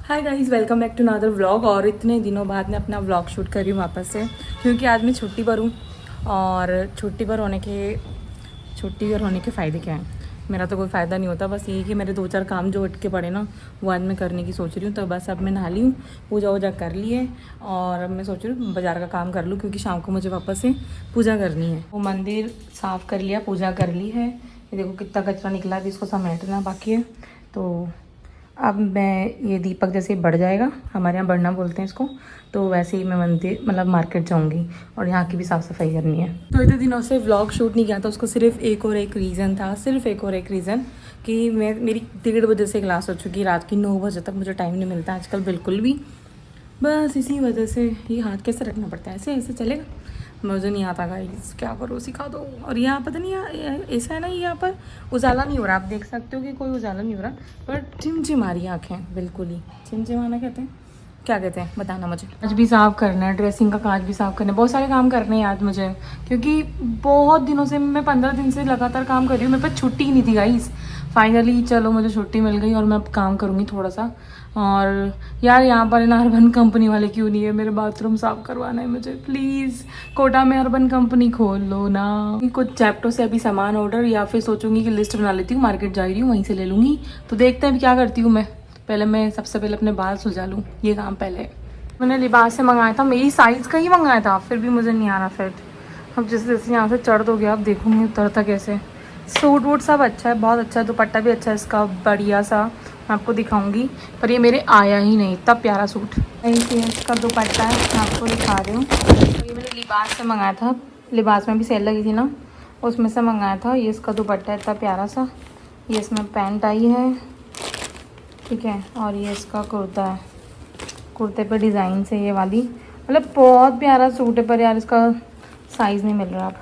Hi guys, welcome back to another vlog. और इतने दिनों बाद मैं अपना व्लॉग शूट कर रही हूँ वापस से, क्योंकि आज मैं छुट्टी पर हूँ। और छुट्टी पर होने के फ़ायदे क्या हैं? मेरा तो कोई फ़ायदा नहीं होता, बस यही कि मेरे 2-4 काम जो अटके पड़े ना, वो आज मैं करने की सोच रही हूँ। तो बस अब मैं नहा ली हूँ, पूजा वूजा कर ली है, और अब मैं सोच रही हूँ बाज़ार का काम कर लूँ, क्योंकि शाम को मुझे वापस से पूजा करनी है। वो मंदिर साफ़ कर लिया, पूजा कर ली है। ये देखो कितना कचरा निकला है, इसको समेटना बाकी है। तो अब मैं ये दीपक जैसे बढ़ जाएगा, हमारे यहाँ बढ़ना बोलते हैं इसको, तो वैसे ही मैं मंदिर मतलब मार्केट जाऊँगी और यहाँ की भी साफ़ सफाई करनी है। तो इतने दिनों से व्लॉग शूट नहीं किया था, उसको सिर्फ एक और एक रीज़न कि मेरी 1:30 बजे से क्लास हो चुकी है, रात की 9 बजे तक मुझे टाइम नहीं मिलता आजकल बिल्कुल भी। बस इसी वजह से ये हाथ कैसे रखना पड़ता है, ऐसे ऐसे चलेगा, मुझे नहीं आता गाइस, क्या करो सिखा दो। और यहाँ पता नहीं ऐसा है ना, यहाँ पर उजाला नहीं हो रहा, आप देख सकते हो कि कोई उजाला नहीं हो रहा, पर चिमचिमारी आँखें बिल्कुल ही। चिमचिमाना कहते हैं, क्या कहते हैं बताना मुझे। आज भी साफ़ करना है, ड्रेसिंग का कांच भी साफ़ करना है, बहुत सारे काम करने हैं आज मुझे, क्योंकि बहुत दिनों से मैं 15 दिन से लगातार काम कर रही हूँ। मेरे पास छुट्टी ही नहीं थी गाइस। फाइनली चलो मुझे छुट्टी मिल गई और मैं अब काम करूँगी थोड़ा सा। और यार यहाँ पर ना अर्बन कंपनी वाले क्यों नहीं है, मेरे बाथरूम साफ़ करवाना है मुझे, प्लीज़ कोटा में अर्बन कंपनी खोल लो ना। कुछ चैप्टो से अभी सामान ऑर्डर, या फिर सोचूंगी कि लिस्ट बना लेती हूँ, मार्केट जा रही हूँ वहीं से ले लूँगी। तो देखते हैं अभी क्या करती हूँ मैं। मैं सबसे पहले अपने बाल सुलझा लूँ, ये काम पहले। मैंने लिबास से मंगाया था, मेरी साइज़ का ही मंगाया था, फिर भी मुझे नहीं आ रहा फिट। अब जैसे जैसे यहाँ से चढ़ दोगे आप देखूँगी उतरता कैसे। सूट वूट सब अच्छा है, बहुत अच्छा है, दुपट्टा भी अच्छा है इसका, बढ़िया सा, मैं आपको दिखाऊंगी। पर ये मेरे आया ही नहीं, इतना प्यारा सूट। इसका दुपट्टा है, मैं आपको दिखा रही हूँ। तो ये मैंने लिबास से मंगाया था, लिबास में भी सेल लगी थी ना, उसमें से मंगाया था। ये इसका दुपट्टा है इतना प्यारा सा, ये इसमें पैंट आई है, ठीक है। और ये इसका कुर्ता है, कुर्ते पे डिज़ाइन से ये वाली, मतलब बहुत प्यारा सूट है। पर यार इसका साइज़ नहीं मिल रहा अब,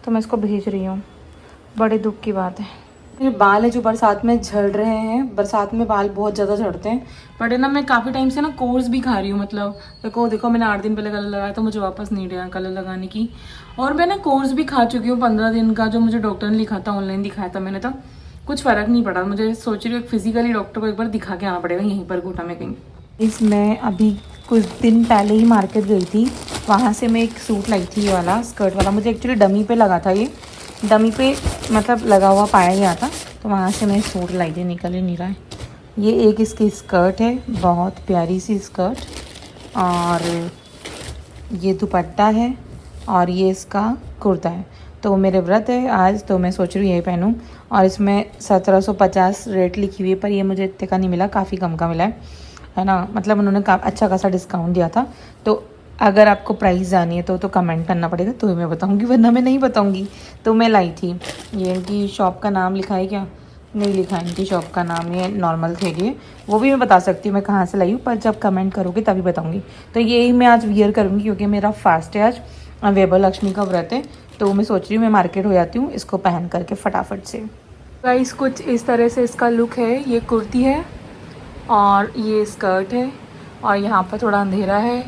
तो मैं इसको भेज रही हूँ, बड़े दुख की बात है। मेरे बाल है जो बरसात में झड़ रहे हैं, बरसात में बाल बहुत ज़्यादा झड़ते हैं। बट है ना, मैं काफ़ी टाइम से ना कोर्स भी खा रही हूँ, मतलब देखो मैंने 8 दिन पहले कलर लगाया तो मुझे वापस नहीं दिया कलर लगाने की। और मैं ना कोर्स भी खा चुकी हूँ 15 दिन का, जो मुझे डॉक्टर ने लिखा था, ऑनलाइन दिखाया था मैंने, तो कुछ फ़र्क नहीं पड़ा। मुझे सोच रही हूँ फिजिकली डॉक्टर को एक बार दिखा के आना पड़ेगा यहीं पर कोटा में कहीं। इसमें अभी कुछ दिन पहले ही मार्केट गई थी, वहाँ से मैं एक सूट लाई थी, ये वाला स्कर्ट वाला। मुझे एक्चुअली डमी पे लगा था, ये डमी पे मतलब लगा हुआ पाया गया था, तो वहाँ से मैं सूट लाई थी, निकल ही नहीं रहा है। ये एक इसकी स्कर्ट है, बहुत प्यारी सी स्कर्ट, और ये दुपट्टा है, और ये इसका कुर्ता है। तो मेरे व्रत है आज, तो मैं सोच रही हूँ यही पहनूँ। और इसमें 1750 रेट लिखी हुई है, पर ये मुझे इतने का नहीं मिला, काफ़ी कम का मिला है ना। मतलब उन्होंने अच्छा खासा डिस्काउंट दिया था। तो अगर आपको प्राइस जानी है तो कमेंट करना पड़ेगा, तो मैं बताऊंगी, वरना मैं नहीं बताऊंगी। तो मैं लाई थी। ये इनकी शॉप का नाम लिखा है क्या? नहीं लिखा है इनकी शॉप का नाम, ये नॉर्मल थे ये, वो भी मैं बता सकती हूँ मैं कहाँ से लाई हूँ, पर जब कमेंट करोगे तभी बताऊँगी। तो यही मैं आज वियर करूँगी, क्योंकि मेरा फास्ट है आज, वैभव लक्ष्मी का व्रत है। तो मैं सोच रही हूँ मैं मार्केट हो जाती हूँ इसको पहन करके फटाफट से। गाइस कुछ इस तरह से इसका लुक है। ये कुर्ती है और ये स्कर्ट है, और यहाँ पर थोड़ा अंधेरा है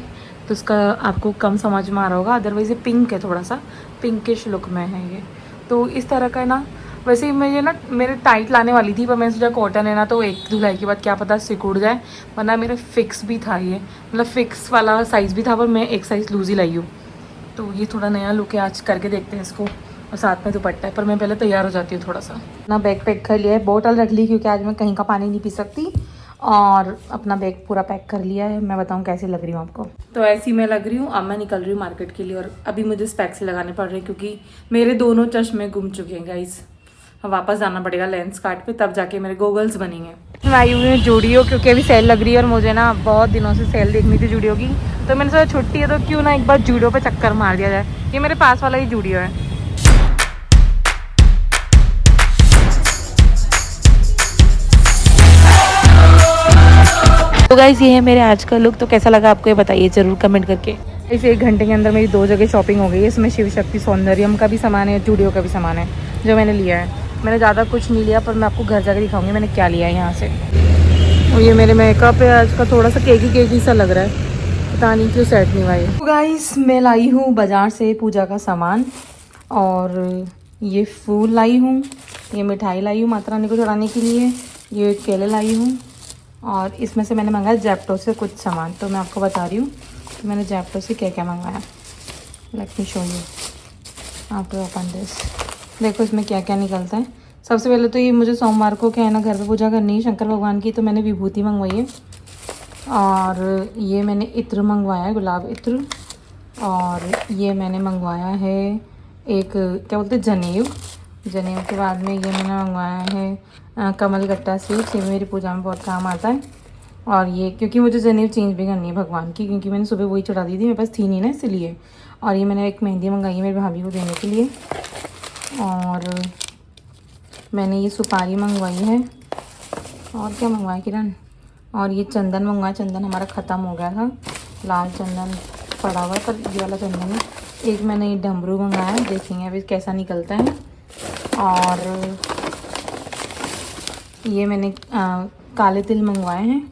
तो इसका आपको कम समझ में आ रहा होगा, अदरवाइज़ ये पिंक है, थोड़ा सा पिंकिश लुक में है ये। तो इस तरह का है ना। वैसे ही मुझे ना मेरे टाइट लाने वाली थी, पर मैंने सोचा कॉटन है ना, तो एक धुलाई के बाद क्या पता सिकुड़ जाए, वरना मेरे फिक्स भी था ये, मतलब फिक्स वाला साइज़ भी था, पर मैं एक साइज़ लूज़ ही लाई हूँ। तो ये थोड़ा नया लुक है, आज करके देखते हैं इसको। और साथ में दुपट्टा है, पर मैं पहले तैयार हो जाती हूँ थोड़ा सा ना। बैग पैक कर लिया है, बोतल रख ली, क्योंकि आज मैं कहीं का पानी नहीं पी सकती, और अपना बैग पूरा पैक कर लिया है। मैं बताऊँ कैसी लग रही हूँ आपको। तो ऐसी मैं लग रही हूँ। अब मैं निकल रही हूँ मार्केट के लिए, और अभी मुझे स्पेक्स लगाने पड़ रहे हैं, क्योंकि मेरे दोनों चश्मे गुम चुके हैं गाइस। अब वापस जाना पड़ेगा लेंस कार्ट पे, तब जाके मेरे गोगल्स बनेंगे। मैं आई हुई हूँ जूडियो, क्योंकि अभी सेल लग रही है, और मुझे ना बहुत दिनों से सेल देखनी थी जूडियो की। तो मैंने सोचा छुट्टी है तो क्यों ना एक बार जूडियो पे चक्कर मार दिया जाए। ये मेरे पास वाला ही जूडियो है। तो गाइस ये है मेरे आज का लुक। तो कैसा लगा आपको ये बताइए ज़रूर कमेंट करके। इस 1 घंटे के अंदर मेरी 2 जगह शॉपिंग हो गई है। इसमें शिव शक्ति सौंदर्यम का भी सामान है, जूडियो का भी सामान है जो मैंने लिया है। मैंने ज़्यादा कुछ नहीं लिया, पर मैं आपको घर जाकर दिखाऊंगी मैंने क्या लिया है यहाँ से। और ये मेरे मेकअप है आज का, थोड़ा सा केकी सा लग रहा है, पता नहीं क्यों सेट नहीं हुआ है। तो गाइस मैं लाई हूँ बाज़ार से पूजा का सामान, और ये फूल लाई हूँ, ये मिठाई लाई हूँ माता रानी को चढ़ाने के लिए, ये केले लाई हूँ, और इसमें से मैंने मंगाया जेप्टो से कुछ सामान, तो मैं आपको बता रही हूँ कि मैंने जेप्टो से क्या क्या मंगाया। Let me show you after open this. देखो इसमें क्या क्या निकलता है। सबसे पहले तो ये मुझे सोमवार को क्या है ना, घर पे पूजा करनी है शंकर भगवान की, तो मैंने विभूति मंगवाई है। और ये मैंने इत्र मंगवाया है, गुलाब इत्र। और ये मैंने मंगवाया है एक क्या बोलते हैं, जनेऊ। जनेऊ के बाद में ये मैंने मंगवाया है कमल गट्टा स्वीट्स। ये मेरी पूजा में बहुत काम आता है। और ये क्योंकि मुझे जनेऊ चेंज भी करनी है भगवान की, क्योंकि मैंने सुबह वही चढ़ा दी थी, मेरे पास थी नहीं ना इसलिए। और ये मैंने एक मेहंदी मंगाई है मेरी भाभी को देने के लिए। और मैंने ये सुपारी मंगवाई है। और क्या मंगवाया किरण? और ये चंदन मंगवाया। चंदन हमारा ख़त्म हो गया था, लाल चंदन पड़ा हुआ है, पर ये वाला चंदन है। एक मैंने ये डमरू मंगाया, देखेंगे अभी कैसा निकलता है। और ये मैंने काले तिल मंगवाए हैं।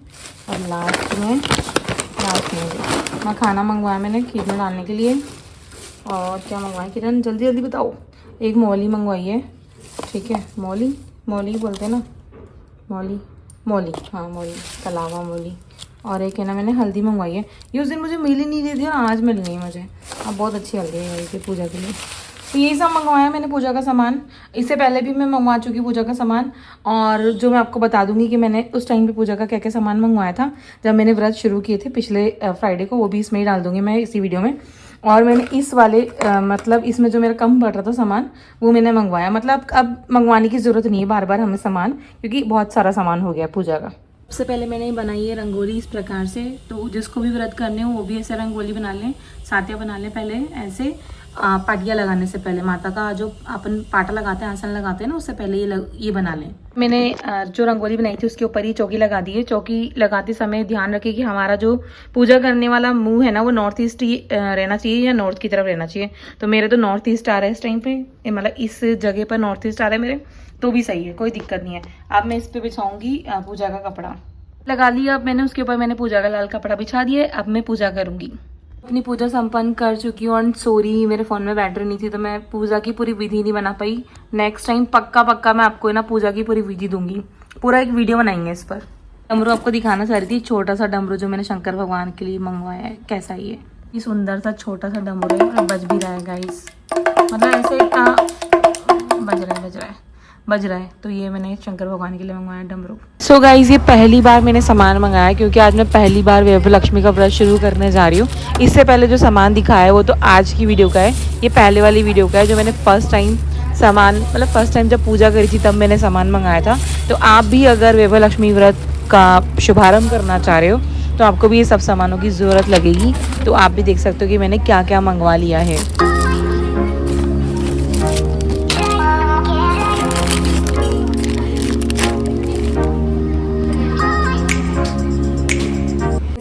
और लास्ट में मखाना मंगवाया मैंने खीर में डालने के लिए। और क्या मंगवाया किरण, जल्दी जल्दी बताओ? एक मौली मंगवाई है, ठीक है, मौली बोलते हैं ना, मौली, हाँ मौली, कलावा मौली। और एक है ना मैंने हल्दी मंगवाई है। ये उस दिन मुझे मिल ही नहीं रही थी, आज मिल गई मुझे। अब बहुत अच्छी हल्दी है थी पूजा के लिए। तो यही सब मंगवाया मैंने पूजा का सामान। इससे पहले भी मैं मंगवा चुकी पूजा का सामान, और जो मैं आपको बता दूंगी कि मैंने उस टाइम पे पूजा का क्या क्या सामान मंगवाया था जब मैंने व्रत शुरू किए थे पिछले फ्राइडे को, वो भी इसमें ही डाल दूंगी मैं इसी वीडियो में। और मैंने इस वाले मतलब इसमें जो मेरा कम पड़ रहा था सामान वो मैंने मंगवाया। मतलब अब मंगवाने की ज़रूरत नहीं है बार बार हमें सामान, क्योंकि बहुत सारा सामान हो गया पूजा का। सबसे पहले मैंने बनाई है रंगोली इस प्रकार से। तो जिसको भी व्रत करने हो वो भी ऐसे रंगोली बना लें, सातिया बना लें पहले ऐसे। पाटिया लगाने से पहले माता का जो अपन पाटा लगाते हैं, आसन लगाते हैं ना, उससे पहले ये बना लें। मैंने जो रंगोली बनाई थी उसके ऊपर ही चौकी लगा दी है। चौकी लगाते समय ध्यान रखिए कि हमारा जो पूजा करने वाला मुंह है ना वो नॉर्थ ईस्ट ही रहना चाहिए या नॉर्थ की तरफ रहना चाहिए। तो मेरे तो नॉर्थ ईस्ट आ रहा है इस टाइम पे, मतलब इस जगह पर नॉर्थ ईस्ट आ रहा है मेरे, तो भी सही है, कोई दिक्कत नहीं है। अब मैं इस पर बिछाऊंगी पूजा का कपड़ा। लगा लिया अब मैंने, उसके ऊपर मैंने पूजा का लाल कपड़ा बिछा दिया। अब मैं पूजा करूंगी। अपनी पूजा संपन्न कर चुकी हूँ। और सॉरी मेरे फ़ोन में बैटरी नहीं थी तो मैं पूजा की पूरी विधि नहीं बना पाई। नेक्स्ट टाइम पक्का मैं आपको ना पूजा की पूरी विधि दूंगी, पूरा एक वीडियो बनाएंगे इस पर। डमरू आपको दिखाना चाह रही थी, छोटा सा डमरू जो मैंने शंकर भगवान के लिए मंगवाया है। कैसा ही है, ये सुंदर सा छोटा सा डमरू है और बज भी रहा है गाइस, मतलब ऐसे बज रहा है। तो ये मैंने शंकर भगवान के लिए मंगवाया डमरू। सो गाइज ये पहली बार मैंने सामान मंगाया, क्योंकि आज मैं पहली बार वैभव लक्ष्मी का व्रत शुरू करने जा रही हूँ। इससे पहले जो सामान दिखाया है वो तो आज की वीडियो का है, ये पहले वाली वीडियो का है जो मैंने फर्स्ट टाइम सामान, मतलब फर्स्ट टाइम जब पूजा करी थी तब मैंने सामान मंगाया था। तो आप भी अगर वैभव लक्ष्मी व्रत का शुभारंभ करना चाह रहे हो तो आपको भी ये सब सामानों की ज़रूरत लगेगी। तो आप भी देख सकते हो कि मैंने क्या क्या मंगवा लिया है।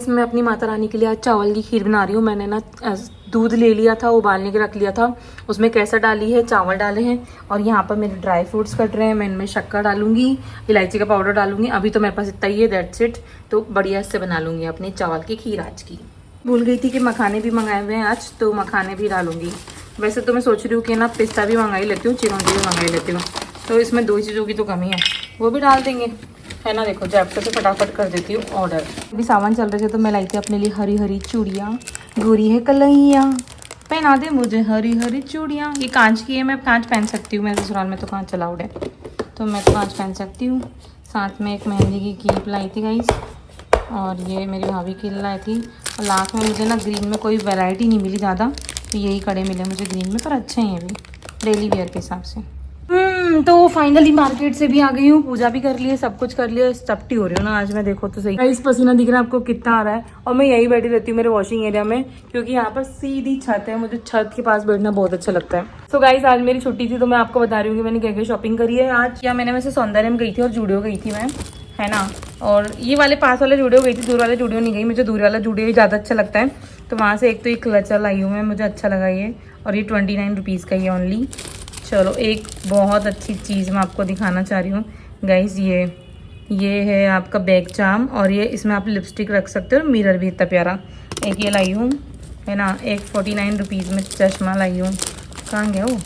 मैं अपनी माता रानी के लिए आज चावल की खीर बना रही हूँ। मैंने ना दूध ले लिया था, उबालने के रख लिया था, उसमें केसर डाली है, चावल डाले हैं, और यहाँ पर मेरे ड्राई फ्रूट्स कट रहे हैं। मैं इनमें शक्कर डालूंगी, इलायची का पाउडर डालूंगी। अभी तो मेरे पास इतना ही है, दैट्स इट। तो बढ़िया इससे बना लूँगी अपनी चावल की खीर आज की। भूल गई थी कि मखाने भी मंगाए हुए हैं आज, तो मखाने भी डालूंगी। वैसे तो मैं सोच रही हूँ कि ना पिस्ता भी मंगाई लेती हूँ, चिरौंजी भी मंगाई लेती हूँ, तो इसमें दो चीज़ों की तो कमी है, वो भी डाल देंगे, है ना। देखो जेप्टो से फटाफट कर देती हूँ ऑर्डर। अभी सामान चल रहे थे तो मैं लाई थी अपने लिए हरी हरी चूड़ियाँ। गोरी है कलैया, पहना दे मुझे हरी हरी चूड़ियाँ। ये कांच की है, मैं कांच पहन सकती हूँ, मेरे ससुराल में तो कांच अलाउड है, तो मैं तो कांच पहन सकती हूँ। साथ में एक मेहंदी की क्लिप लाई थी गाइस, और ये मेरी भाभी की लाई थी। और लास्ट में मुझे ना ग्रीन में कोई वैरायटी नहीं मिली ज़्यादा, तो यही कड़े मिले मुझे ग्रीन में, पर अच्छे हैं ये भी डेली वेयर के हिसाब से। तो फाइनली मार्केट से भी आ गई हूँ, पूजा भी कर लिए, सब कुछ कर लिया। चपटी हो रही हूँ ना आज मैं, देखो तो सही। इस पसीना दिख रहा है आपको कितना आ रहा है। और मैं यही बैठी रहती हूँ मेरे वॉशिंग एरिया में, क्योंकि यहाँ पर सीधी छत है, मुझे छत के पास बैठना बहुत अच्छा लगता है। सो गाइस आज मेरी छुट्टी थी तो मैं आपको बता रही हूँ कि मैंने क्या क्या शॉपिंग करी है आज। या मैंने वैसे सौंदर्य में गई थी और जूडियो गई थी मैं, है ना। और ये वाले पास वाले जूडियो गई थी, दूर वाले जूडियो नहीं गई, मुझे दूर वाला जूडियो ही ज़्यादा अच्छा लगता है। तो वहाँ से एक तो ये क्लचर लाई हूँ मैं, मुझे अच्छा लगा ये, और ये 29 रुपीज़ का ही ओनली। चलो एक बहुत अच्छी चीज़ मैं आपको दिखाना चाह रही हूँ गाइस, ये है आपका बैग चार्म, और ये इसमें आप लिपस्टिक रख सकते हो, मिरर भी इतना प्यारा। एक ये लाई हूँ, है ना। एक 49 रुपीज़ में चश्मा लाई हूँ। कहाँ गया वो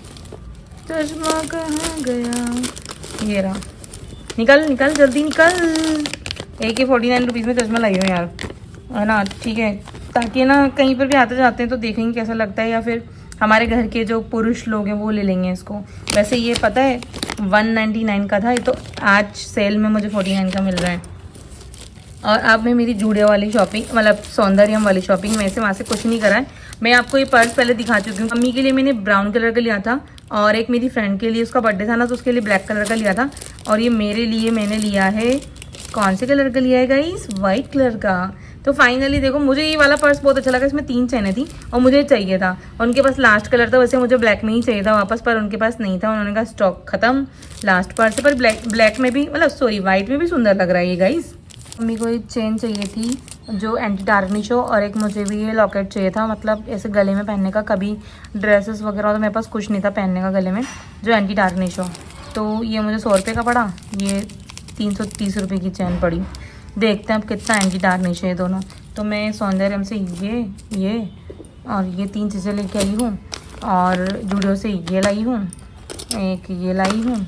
चश्मा, कहाँ गया? ये रहा, निकल निकल जल्दी निकल। एक ही 49 रुपीज़ में चश्मा लाई हूँ यार, है ना, ठीक है, ताकि ना कहीं पर भी आते जाते हैं तो देखेंगे कैसा लगता है, या फिर हमारे घर के जो पुरुष लोग हैं वो ले लेंगे इसको। वैसे ये पता है 199 का था, ये तो आज सेल में मुझे 49 का मिल रहा है। और अब मैं मेरी जूड़े वाली शॉपिंग, मतलब सौंदर्यम वाली शॉपिंग में से वहाँ से कुछ नहीं करा है। मैं आपको ये पर्स पहले दिखा चुकी हूँ। मम्मी के लिए मैंने ब्राउन कलर का लिया था, और एक मेरी फ्रेंड के लिए, उसका बर्थडे था ना, तो उसके लिए ब्लैक कलर का लिया था। और ये मेरे लिए मैंने लिया है, कौन से कलर का लिया है गाइस, वाइट कलर का। तो फाइनली देखो, मुझे ये वाला पर्स बहुत अच्छा लगा, इसमें 3 चैनें थी और मुझे चाहिए था, और उनके पास लास्ट कलर था। वैसे मुझे ब्लैक में ही चाहिए था वापस, पर उनके पास नहीं था, उन्होंने कहा स्टॉक खत्म, लास्ट पर्स है। पर ब्लैक में भी, मतलब सॉरी वाइट में भी सुंदर लग रहा है ये गाइस। मम्मी को एक चेन चाहिए थी जो एंटी टार्निश हो, और एक मुझे भी ये लॉकेट चाहिए था, मतलब ऐसे गले में पहनने का, कभी ड्रेसेस वगैरह तो मेरे पास कुछ नहीं था पहनने का गले में जो एंटी टार्निश हो। तो ये मुझे 100 रुपये का पड़ा, ये 330 रुपये की चेन पड़ी। देखते हैं अब कितना एंटी टार्निश है दोनों। तो मैं सौंदर्यम से ये और ये 3 चीज़ें लेके आई हूँ, और जूडियो से ये लाई हूँ, एक ये लाई हूँ,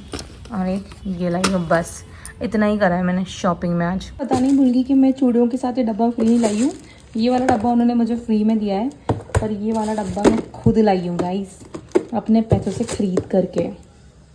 और एक ये लाई हूँ। बस इतना ही करा है मैंने शॉपिंग में आज। पता नहीं भूल गई कि मैं चूड़ियों के साथ ये डब्बा फ्री नहीं लाई हूँ। ये वाला डब्बा उन्होंने मुझे फ्री में दिया है, पर ये वाला डब्बा मैं खुद लाई हूँ गाइस, अपने पैसों से खरीद करके।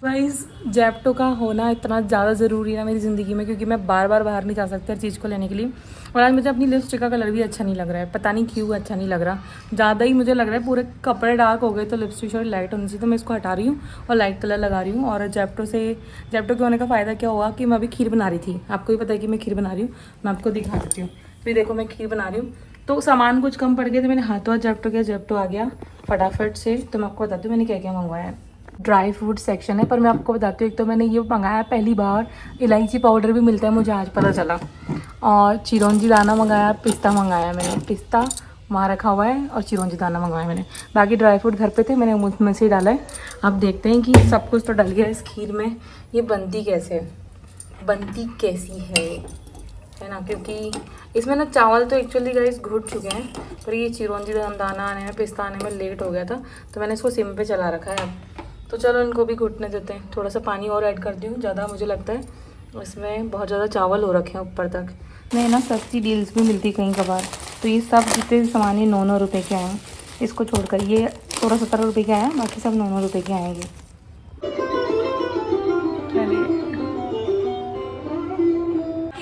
गाइस जेप्टो का होना इतना ज़्यादा ज़रूरी है ना मेरी ज़िंदगी में, क्योंकि मैं बार बार बाहर नहीं जा सकती हर चीज़ को लेने के लिए। और आज मुझे अपनी लिपस्टिक का कलर भी अच्छा नहीं लग रहा है, पता नहीं क्यों अच्छा नहीं लग रहा, ज़्यादा ही मुझे लग रहा है पूरे कपड़े डार्क हो गए, तो लिपस्टिक थोड़ी लाइट होनी चाहिए, तो मैं इसको हटा रही हूँ और लाइट कलर लगा रही हूँ। और जेप्टो के होने का फ़ायदा क्या हुआ कि मैं अभी खीर बना रही थी, आपको भी पता है कि मैं खीर बना रही हूँ, मैं आपको दिखा देती हूँ। फिर देखो मैं खीर बना रही हूँ, तो सामान कुछ कम पड़ गया, तो मैंने हाथों हाथ जेप्टो किया, जेप्टो आ गया फटाफट से। तो मैं आपको बताती हूँ मैंने क्या क्या मंगवाया है। ड्राई फ्रूट सेक्शन है, पर मैं आपको बताती हूँ, एक तो मैंने ये मंगाया पहली बार, इलायची पाउडर भी मिलता है मुझे आज पता चला, और चिरौंजी दाना मंगाया, पिस्ता मंगाया मैंने, पिस्ता वहाँ रखा हुआ है, और चिरौंजी दाना मंगवाया मैंने। बाकी ड्राई फ्रूट घर पे थे, मैंने उसमें से ही डाला है। अब देखते हैं कि सब कुछ तो डल गया इस खीर में, ये बनती कैसे है ना, क्योंकि इसमें ना चावल तो एक्चुअली गाइस घुट चुके हैं, पर ये चिरौंजी दाना आने में, पिस्ता आने में लेट हो गया था, तो मैंने इसको सिम पे चला रखा है अब। तो चलो इनको भी घुटने देते हैं, थोड़ा सा पानी और ऐड करती हूँ, ज़्यादा मुझे लगता है इसमें बहुत ज़्यादा चावल हो रखे हैं ऊपर तक। मैं ना सस्ती डील्स भी मिलती कहीं कभार, तो ये सब जितने सामान ये 9-9 रुपये के आए हैं, इसको छोड़कर ये 16-17 रुपये के आए हैं, बाकी सब 9-9 रुपये के आएंगे।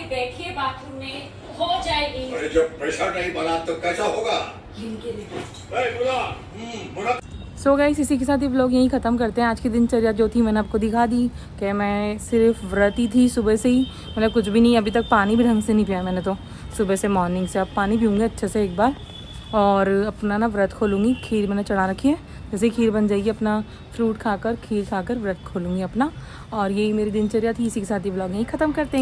देखिए बाथरूम में हो जाएगी, अरे जब प्रेशर नहीं बना तो कैसा होगा। सो गाइस इसी के साथ ये व्लॉग यहीं ख़त्म करते हैं। आज की दिनचर्या जो थी मैंने आपको दिखा दी, कि मैं सिर्फ व्रती थी सुबह से ही, मतलब कुछ भी नहीं, अभी तक पानी भी ढंग से नहीं पिया मैंने तो सुबह से, मॉर्निंग से। अब पानी पीऊँगी अच्छे से एक बार, और अपना ना व्रत खोलूँगी। खीर मैंने चढ़ा रखी है, जैसे खीर बन जाएगी अपना फ्रूट खाकर, खीर खाकर व्रत खोलूँगी अपना। और यही मेरी दिनचर्या थी, इसी के साथ ये व्लॉग यहीं ख़त्म करते हैं।